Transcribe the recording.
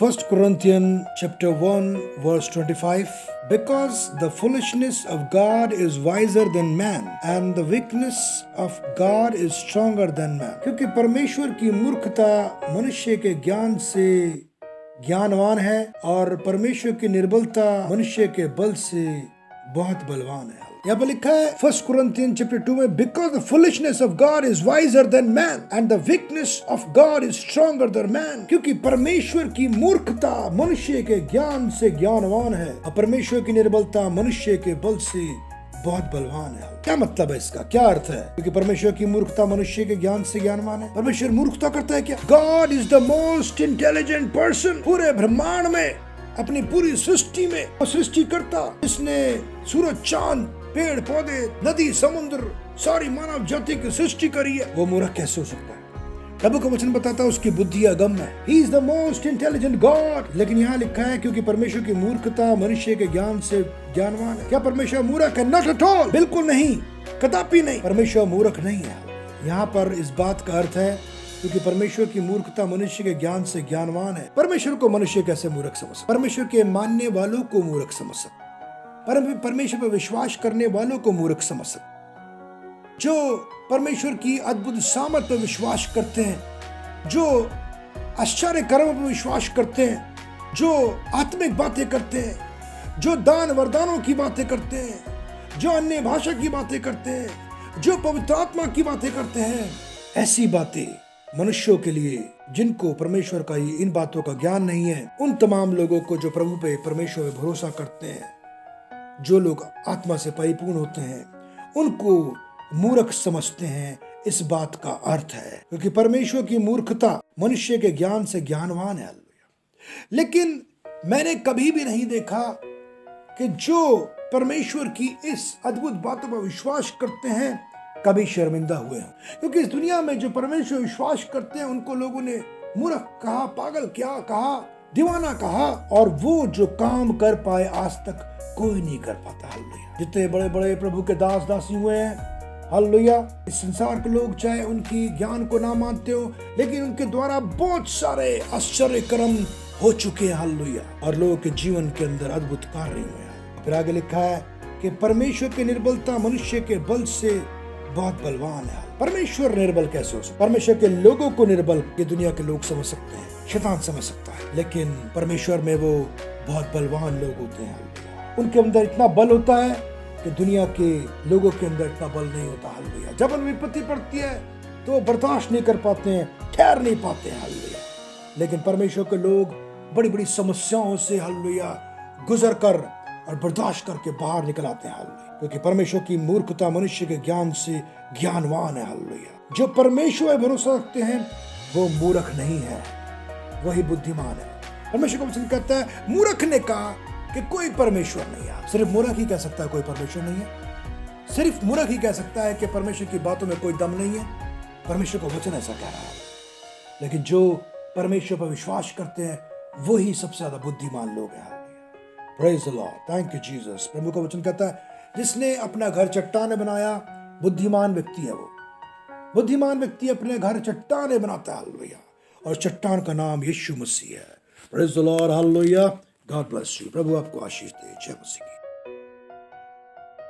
1 Corinthians chapter 1 verse 25, because the foolishness of God is wiser than man and the weakness of God is stronger than man. क्योंकि परमेश्वर की मूर्खता मनुष्य के ज्ञान से ज्ञानवान है और परमेश्वर की निर्बलता मनुष्य के बल से बहुत बलवान है। यहाँ पर लिखा है 1 Corinthians chapter 2 में, because the foolishness of God is wiser than man and the weakness of God is stronger than man. क्योंकि परमेश्वर की मूर्खता मनुष्य के ज्ञान से ज्ञानवान है और परमेश्वर की निर्बलता मनुष्य के बल से बहुत बलवान है। क्या मतलब है इसका, क्या अर्थ है? क्योंकि परमेश्वर की मूर्खता मनुष्य के ज्ञान से ज्ञानवान है। परमेश्वर मूर्खता करता है क्या? God is the most intelligent person पूरे ब्रह्मांड में, अपनी पूरी सृष्टि में सृष्टि करता, इसने सूरज, चांद, पेड़ पौधे, नदी, समुद्र, सारी मानव जाति की सृष्टि करी है। वो मूर्ख कैसे हो सकता है? प्रभु का वचन बताता है उसकी बुद्धि अगम्य है। He is the most intelligent God। लेकिन यहाँ लिखा है क्योंकि परमेश्वर की मूर्खता मनुष्य के ज्ञान से ज्ञानवान है। क्या परमेश्वर मूर्ख है? Not at all, बिल्कुल नहीं, कदापि नहीं। परमेश्वर मूर्ख नहीं है। यहाँ पर इस बात का अर्थ है क्योंकि परमेश्वर की मूर्खता मनुष्य के ज्ञान से ज्ञानवान है। परमेश्वर को मनुष्य कैसे मूर्ख समझ सकता? परमेश्वर के मानने वालों को मूर्ख समझ सकता, परमेश्वर पर विश्वास करने वालों को मूर्ख समझ सकता। जो परमेश्वर की अद्भुत सामर्थ पर विश्वास करते हैं, जो आश्चर्य कर्मों पर विश्वास करते हैं, जो आत्मिक बातें करते हैं, जो दान वरदानों की बातें करते हैं, जो अन्य भाषा की बातें करते हैं, जो पवित्र आत्मा की बातें करते हैं, ऐसी बातें मनुष्यों के लिए जिनको परमेश्वर का इन बातों का ज्ञान नहीं है, उन तमाम लोगों को जो प्रभु पे, परमेश्वर पे भरोसा करते हैं, जो लोग आत्मा से परिपूर्ण होते हैं, उनको मूर्ख समझते हैं। इस बात का अर्थ है क्योंकि परमेश्वर की मूर्खता मनुष्य के ज्ञान से ज्ञानवान है। लेकिन मैंने कभी भी नहीं देखा कि जो परमेश्वर की इस अद्भुत बातों पर विश्वास करते हैं कभी शर्मिंदा हुए हैं। क्योंकि इस दुनिया में जो परमेश्वर विश्वास करते हैं उनको लोगों ने मूर्ख कहा, पागल क्या कहा, दीवाना कहा, और वो जो काम कर पाए आज तक कोई नहीं कर पाता। हालेलुया। जितने बड़े बड़े प्रभु के दास दासी हुए हैं, हालेलुया, इस संसार के लोग चाहे उनकी ज्ञान को ना मानते हो, लेकिन उनके द्वारा बहुत सारे आश्चर्य कर्म हो चुके हैं। हालेलुया। और लोगों के जीवन के अंदर अद्भुत कार्य हुए हैं। फिर आगे लिखा है कि परमेश्वर की निर्बलता मनुष्य के बल से बहुत बलवान है। परमेश्वर निर्बल कैसे हो सकता? परमेश्वर के लोगों को निर्बल ये दुनिया के लोग समझ सकते हैं, शैतान समझ सकता है, लेकिन परमेश्वर में वो बहुत बलवान लोग होते हैं। उनके अंदर इतना बल होता है कि दुनिया के लोगों के अंदर इतना बल नहीं होता। हालेलुया। जब उन विपत्ति पड़ती है तो बर्दाश्त नहीं कर पाते हैं, ठहर नहीं पाते हैं। हालेलुया। लेकिन परमेश्वर के लोग बड़ी बड़ी समस्याओं से, हालेलुया, गुजर कर और बर्दाश्त करके बाहर निकल आते हैं। हालेलुया। क्योंकि परमेश्वर की मूर्खता मनुष्य के ज्ञान से ज्ञानवान है। हालेलुया। जो परमेश्वर पर भरोसा रखते हैं वो मूर्ख नहीं है, वही बुद्धिमान है। परमेश्वर का वचन कहता है, मूर्ख ने कहा कि कोई परमेश्वर नहीं है। सिर्फ मूर्ख ही कह सकता है कोई परमेश्वर नहीं है। सिर्फ मूर्ख ही कह सकता है कि परमेश्वर की बातों में कोई दम नहीं है। परमेश्वर का वचन ऐसा कह रहा है। लेकिन जो परमेश्वर पर विश्वास करते हैं वही सबसे ज्यादा बुद्धिमान लोग हैं। Praise the Lord, thank you Jesus. प्रभु का वचन कहता है, जिसने अपना घर चट्टान बनाया, बुद्धिमान व्यक्ति है वो। बुद्धिमान व्यक्ति अपने घर चट्टान बनाता है। हालेलुया। और चट्टान का नाम यीशु मसीह है। Praise the Lord, hallelujah. God bless you. प्रभु आपको आशीष दे। जय मसीह।